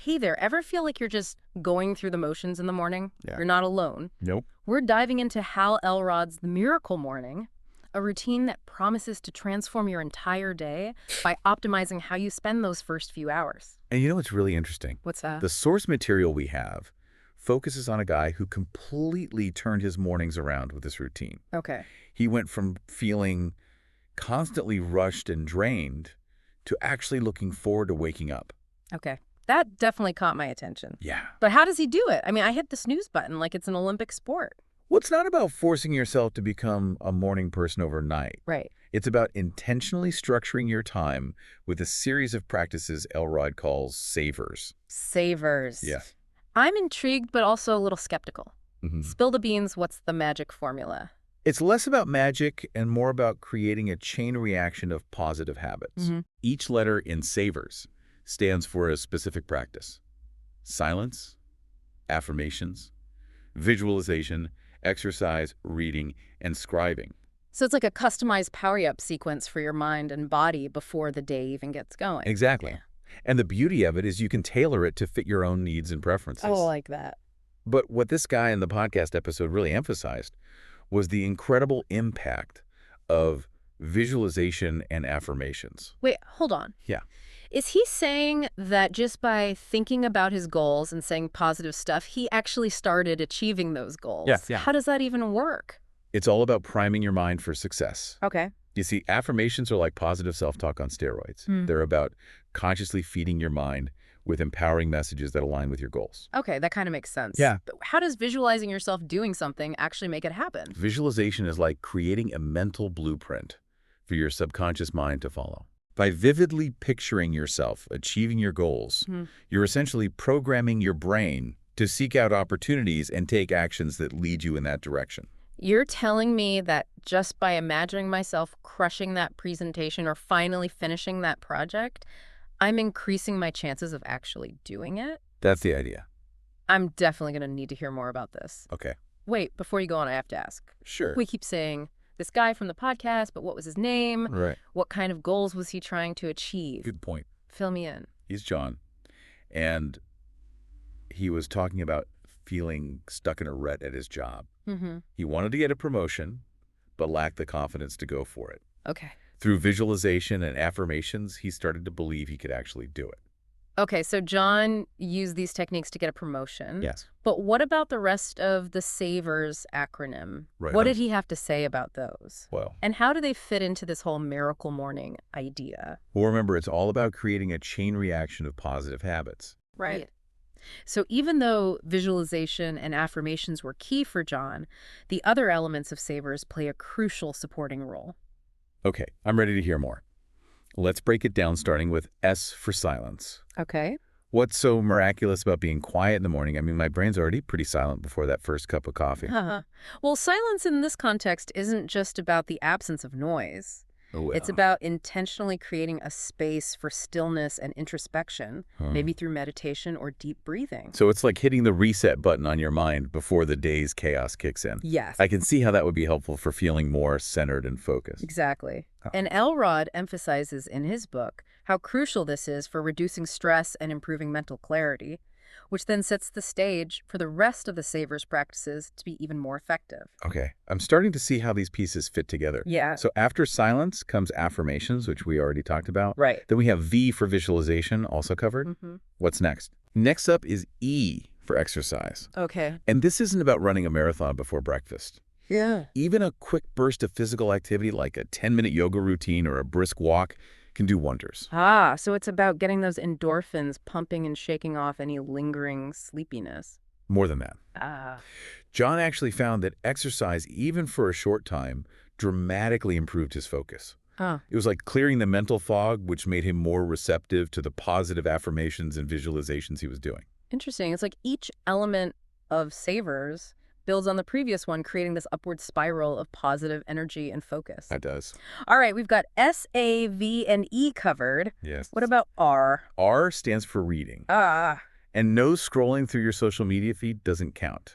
Hey there, ever feel like you're just going through the motions in the morning? Yeah. You're not alone. Nope. We're diving into Hal Elrod's The Miracle Morning, a routine that promises to transform your entire day by optimizing how you spend those first few hours. And you know what's really interesting? What's that? The source material we have focuses on a guy who completely turned his mornings around with this routine. Okay. He went from feeling constantly rushed and drained to actually looking forward to waking up. Okay. That definitely caught my attention. Yeah. But how does he do it? I mean, I hit the snooze button like it's an Olympic sport. Well, it's not about forcing yourself to become a morning person overnight. Right. It's about intentionally structuring your time with a series of practices Elrod calls S.A.V.E.R.S. S.A.V.E.R.S. Yeah. I'm intrigued, but also a little skeptical. Mm-hmm. Spill the beans, what's the magic formula? It's less about magic and more about creating a chain reaction of positive habits. Mm-hmm. Each letter in S.A.V.E.R.S. stands for a specific practice. Silence, affirmations, visualization, exercise, reading, and scribing. So it's like a customized PowerUp sequence for your mind and body before the day even gets going. Exactly. Yeah. And the beauty of it is you can tailor it to fit your own needs and preferences. Oh, I like that. But what this guy in the podcast episode really emphasized was the incredible impact of visualization and affirmations. Wait, hold on. Yeah. Is he saying that just by thinking about his goals and saying positive stuff, he actually started achieving those goals? Yeah. How does that even work? It's all about priming your mind for success. Okay. You see, affirmations are like positive self-talk on steroids. They're about consciously feeding your mind with empowering messages that align with your goals. Okay, that kind of makes sense. Yeah. But how does visualizing yourself doing something actually make it happen? Visualization is like creating a mental blueprint for your subconscious mind to follow. By vividly picturing yourself achieving your goals, you're essentially programming your brain to seek out opportunities and take actions that lead you in that direction. You're telling me that just by imagining myself crushing that presentation or finally finishing that project, I'm increasing my chances of actually doing it? That's the idea. I'm definitely going to need to hear more about this. Okay. Wait, before you go on, I have to ask. Sure. We keep saying, this guy from the podcast, but what was his name? Right. What kind of goals was he trying to achieve? Good point. Fill me in. He's John. And he was talking about feeling stuck in a rut at his job. Mm-hmm. He wanted to get a promotion, but lacked the confidence to go for it. Okay. Through visualization and affirmations, he started to believe he could actually do it. Okay, so John used these techniques to get a promotion. Yes. But what about the rest of the S.A.V.E.R.S acronym? Right. What did he have to say about those? Well, And how do they fit into this whole Miracle Morning idea? remember, it's all about creating a chain reaction of positive habits. Right. So even though visualization and affirmations were key for John, the other elements of S.A.V.E.R.S play a crucial supporting role. Okay, I'm ready to hear more. Let's break it down, starting with S for silence. Okay. What's so miraculous about being quiet in the morning? I mean, my brain's already pretty silent before that first cup of coffee. Well, silence in this context isn't just about the absence of noise. Oh, It's about intentionally creating a space for stillness and introspection, maybe through meditation or deep breathing. So it's like hitting the reset button on your mind before the day's chaos kicks in. Yes. I can see how that would be helpful for feeling more centered and focused. Exactly. And Elrod emphasizes in his book how crucial this is for reducing stress and improving mental clarity, which then sets the stage for the rest of the S.A.V.E.R.S practices to be even more effective. Okay, I'm starting to see how these pieces fit together. Yeah. So after silence comes affirmations, which we already talked about. Right. Then we have V for visualization, also covered. What's next? Next up is E for exercise. Okay. And this isn't about running a marathon before breakfast. Yeah. Even a quick burst of physical activity like a 10-minute yoga routine or a brisk walk can do wonders. So it's about getting those endorphins pumping and shaking off any lingering sleepiness. More than that. John actually found that exercise, even for a short time, dramatically improved his focus. It was like clearing the mental fog, which made him more receptive to the positive affirmations and visualizations he was doing. Interesting. It's like each element of S.A.V.E.R.S builds on the previous one, creating this upward spiral of positive energy and focus. That does. All right, we've got S, A, V, and E covered. Yes. What about R? R stands for reading. And no scrolling through your social media feed doesn't count.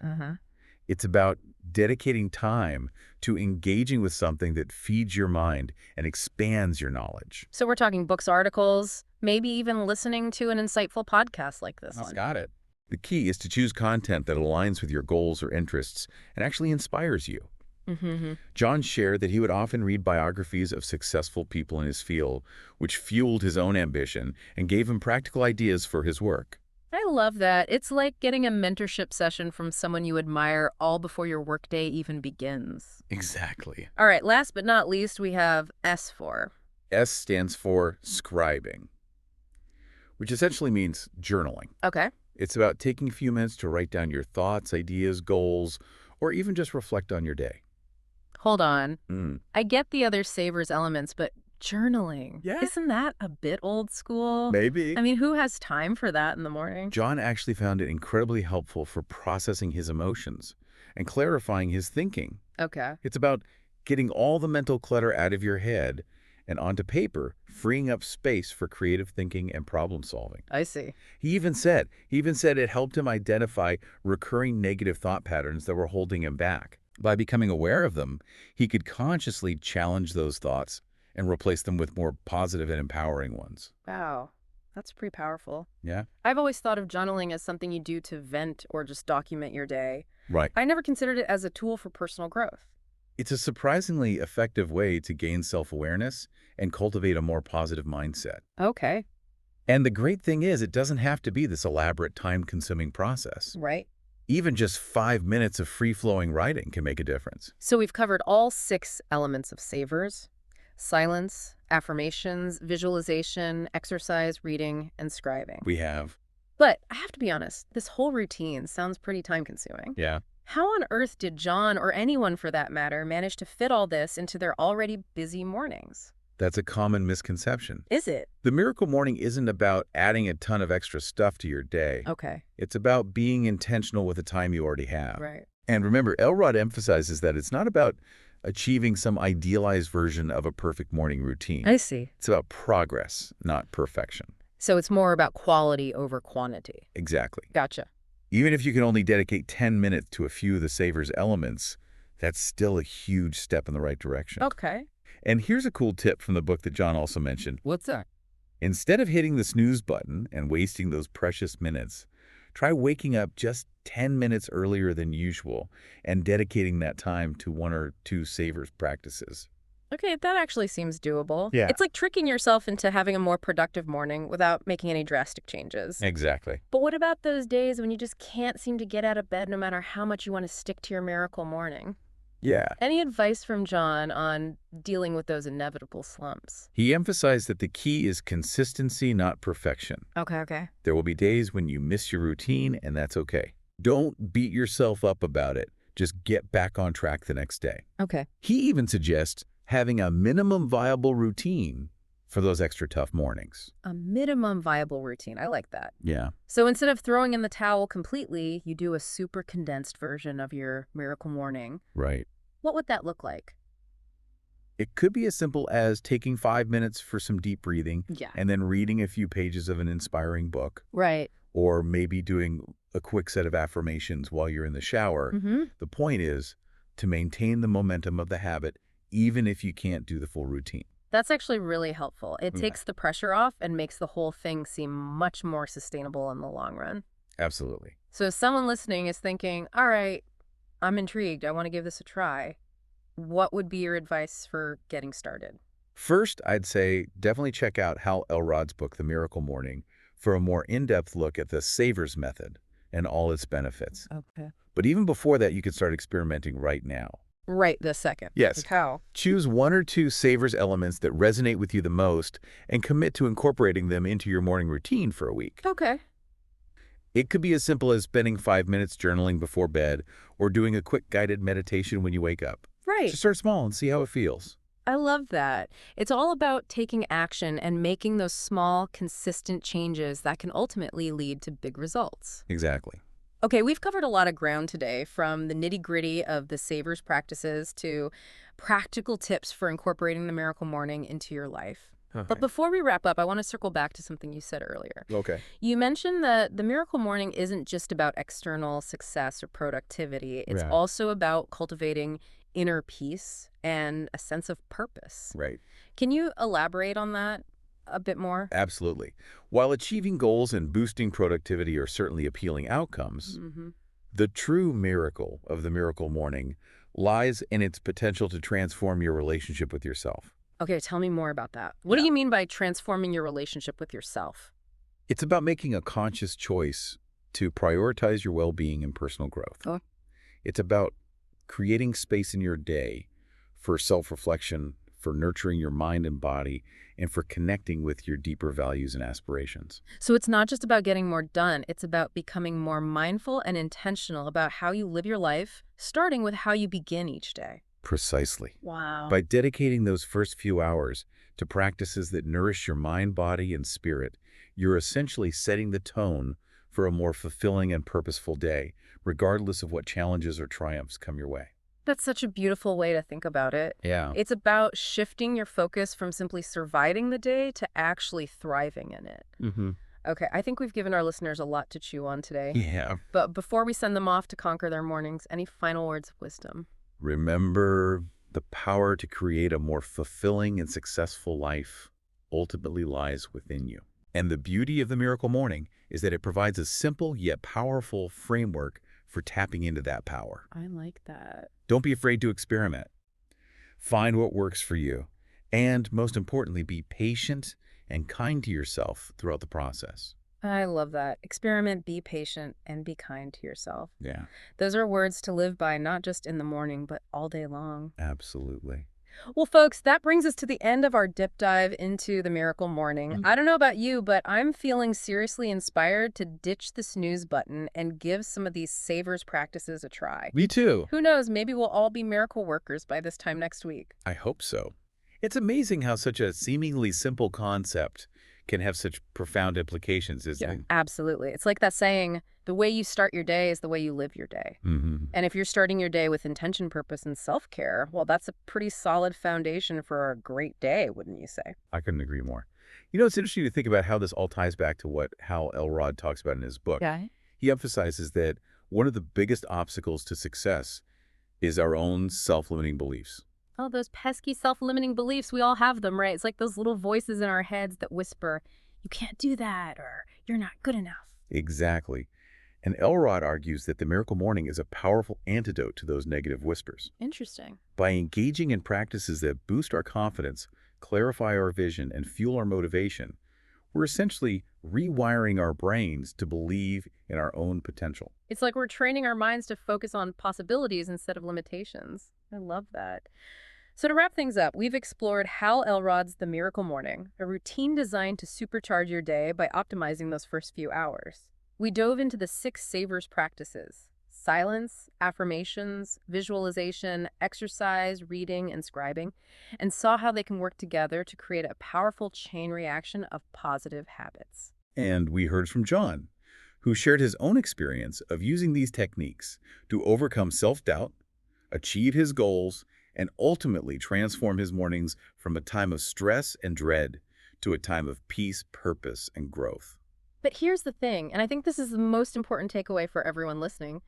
It's about dedicating time to engaging with something that feeds your mind and expands your knowledge. So we're talking books, articles, maybe even listening to an insightful podcast like this one. Got it. The key is to choose content that aligns with your goals or interests and actually inspires you. Mm-hmm. John shared that he would often read biographies of successful people in his field, which fueled his own ambition and gave him practical ideas for his work. I love that. It's like getting a mentorship session from someone you admire all before your workday even begins. Exactly. All right, last but not least, we have S4. S stands for scribing, which essentially means journaling. Okay. It's about taking a few minutes to write down your thoughts, ideas, goals, or even just reflect on your day. Hold on. Mm. I get the other S.A.V.E.R.S elements, but journaling. Yeah. Isn't that a bit old school? Maybe. I mean, who has time for that in the morning? John actually found it incredibly helpful for processing his emotions and clarifying his thinking. Okay. It's about getting all the mental clutter out of your head and onto paper, freeing up space for creative thinking and problem solving. I see. He even said it helped him identify recurring negative thought patterns that were holding him back. By becoming aware of them, he could consciously challenge those thoughts and replace them with more positive and empowering ones. Wow. That's pretty powerful. Yeah? I've always thought of journaling as something you do to vent or just document your day. Right. I never considered it as a tool for personal growth. It's a surprisingly effective way to gain self-awareness and cultivate a more positive mindset. Okay. And the great thing is, it doesn't have to be this elaborate, time-consuming process. Right. Even just 5 minutes of free-flowing writing can make a difference. So we've covered all 6 elements of S.A.V.E.R.S: silence, affirmations, visualization, exercise, reading, and scribing. We have. But I have to be honest, this whole routine sounds pretty time-consuming. Yeah. How on earth did John, or anyone for that matter, manage to fit all this into their already busy mornings? That's a common misconception. Is it? The Miracle Morning isn't about adding a ton of extra stuff to your day. Okay. It's about being intentional with the time you already have. Right. And remember, Elrod emphasizes that it's not about achieving some idealized version of a perfect morning routine. I see. It's about progress, not perfection. So it's more about quality over quantity. Exactly. Gotcha. Even if you can only dedicate 10 minutes to a few of the S.A.V.E.R.S elements, that's still a huge step in the right direction. Okay. And here's a cool tip from the book that John also mentioned. What's that? Instead of hitting the snooze button and wasting those precious minutes, try waking up just 10 minutes earlier than usual and dedicating that time to 1 or 2 S.A.V.E.R.S practices. Okay, that actually seems doable. Yeah. It's like tricking yourself into having a more productive morning without making any drastic changes. Exactly. But what about those days when you just can't seem to get out of bed no matter how much you want to stick to your miracle morning? Yeah. Any advice from John on dealing with those inevitable slumps? He emphasized that the key is consistency, not perfection. Okay. There will be days when you miss your routine, and that's okay. Don't beat yourself up about it. Just get back on track the next day. Okay. He even suggests having a minimum viable routine for those extra tough mornings. A minimum viable routine. I like that. Yeah. So instead of throwing in the towel completely, you do a super condensed version of your miracle morning. Right. What would that look like? It could be as simple as taking 5 minutes for some deep breathing Yeah. and then reading a few pages of an inspiring book, Right. or maybe doing a quick set of affirmations while you're in the shower. Mm-hmm. The point is to maintain the momentum of the habit even if you can't do the full routine. That's actually really helpful. It Yeah. takes the pressure off and makes the whole thing seem much more sustainable in the long run. Absolutely. So if someone listening is thinking, all right, I'm intrigued, I want to give this a try, what would be your advice for getting started? First, I'd say definitely check out Hal Elrod's book, The Miracle Morning, for a more in-depth look at the S.A.V.E.R.S method and all its benefits. Okay. But even before that, you could start experimenting right now. Right this second. Yes. Like how? Choose 1 or 2 S.A.V.E.R.S elements that resonate with you the most and commit to incorporating them into your morning routine for a week. Okay. It could be as simple as spending 5 minutes journaling before bed or doing a quick guided meditation when you wake up. Right. Just start small and see how it feels. I love that. It's all about taking action and making those small, consistent changes that can ultimately lead to big results. Exactly. Okay, we've covered a lot of ground today, from the nitty-gritty of the S.A.V.E.R.S practices to practical tips for incorporating the Miracle Morning into your life. But before we wrap up, I want to circle back to something you said earlier. Okay. You mentioned that the Miracle Morning isn't just about external success or productivity. It's Yeah. also about cultivating inner peace and a sense of purpose. Right. Can you elaborate on that a bit more? Absolutely. While achieving goals and boosting productivity are certainly appealing outcomes, the true miracle of the Miracle Morning lies in its potential to transform your relationship with yourself. Okay, tell me more about that. What do you mean by transforming your relationship with yourself? It's about making a conscious choice to prioritize your well-being and personal growth. Oh. It's about creating space in your day for self-reflection, for nurturing your mind and body, and for connecting with your deeper values and aspirations. So it's not just about getting more done. It's about becoming more mindful and intentional about how you live your life, starting with how you begin each day. Precisely. Wow. By dedicating those first few hours to practices that nourish your mind, body, and spirit, you're essentially setting the tone for a more fulfilling and purposeful day, regardless of what challenges or triumphs come your way. That's such a beautiful way to think about it. Yeah. It's about shifting your focus from simply surviving the day to actually thriving in it. Okay, I think we've given our listeners a lot to chew on today. Yeah. But before we send them off to conquer their mornings, any final words of wisdom? Remember, the power to create a more fulfilling and successful life ultimately lies within you. And the beauty of the Miracle Morning is that it provides a simple yet powerful framework for tapping into that power. I like that. Don't be afraid to experiment. Find what works for you. And most importantly, be patient and kind to yourself throughout the process. I love that. Experiment, be patient, and be kind to yourself. Yeah, Those are words to live by, not just in the morning, but all day long. absolutely. Well, folks, that brings us to the end of our dip dive into the Miracle Morning. I don't know about you, but I'm feeling seriously inspired to ditch the snooze button and give some of these S.A.V.E.R.S practices a try. Me too. Who knows, maybe we'll all be miracle workers by this time next week. I hope so. It's amazing how such a seemingly simple concept can have such profound implications, isn't it? Absolutely. It's like that saying, the way you start your day is the way you live your day. And if you're starting your day with intention, purpose, and self-care, well, that's a pretty solid foundation for a great day, wouldn't you say? I couldn't agree more. You know, it's interesting to think about how this all ties back to what Hal Elrod talks about in his book. Yeah. He emphasizes that one of the biggest obstacles to success is our own self-limiting beliefs. Oh, those pesky self-limiting beliefs, we all have them, right? It's like those little voices in our heads that whisper, you can't do that, or you're not good enough. Exactly. And Elrod argues that the Miracle Morning is a powerful antidote to those negative whispers. Interesting. By engaging in practices that boost our confidence, clarify our vision, and fuel our motivation, we're essentially rewiring our brains to believe in our own potential. It's like we're training our minds to focus on possibilities instead of limitations. I love that. So to wrap things up, we've explored Hal Elrod's The Miracle Morning, a routine designed to supercharge your day by optimizing those first few hours. We dove into the 6 S.A.V.E.R.S practices: silence, affirmations, visualization, exercise, reading, and scribing, and saw how they can work together to create a powerful chain reaction of positive habits. And we heard from John, who shared his own experience of using these techniques to overcome self-doubt, achieve his goals, and ultimately transform his mornings from a time of stress and dread to a time of peace, purpose, and growth. But here's the thing, and I think this is the most important takeaway for everyone listening.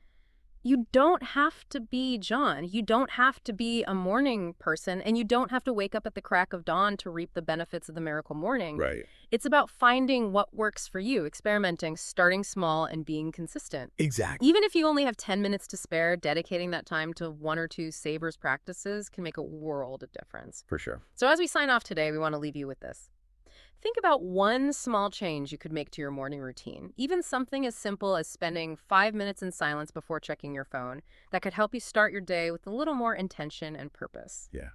You don't have to be John. You don't have to be a morning person, and you don't have to wake up at the crack of dawn to reap the benefits of the Miracle Morning. Right. It's about finding what works for you, experimenting, starting small, and being consistent. Exactly. Even if you only have 10 minutes to spare, dedicating that time to 1 or 2 S.A.V.E.R.S practices can make a world of difference. For sure. So as we sign off today, we want to leave you with this. Think about one small change you could make to your morning routine, even something as simple as spending 5 minutes in silence before checking your phone that could help you start your day with a little more intention and purpose. Yeah.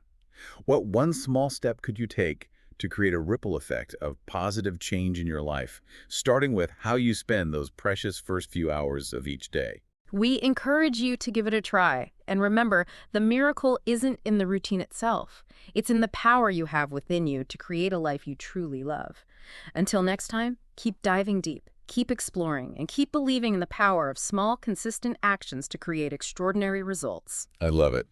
What one small step could you take to create a ripple effect of positive change in your life, starting with how you spend those precious first few hours of each day? We encourage you to give it a try. And remember, the miracle isn't in the routine itself. It's in the power you have within you to create a life you truly love. Until next time, keep diving deep, keep exploring, and keep believing in the power of small, consistent actions to create extraordinary results. I love it.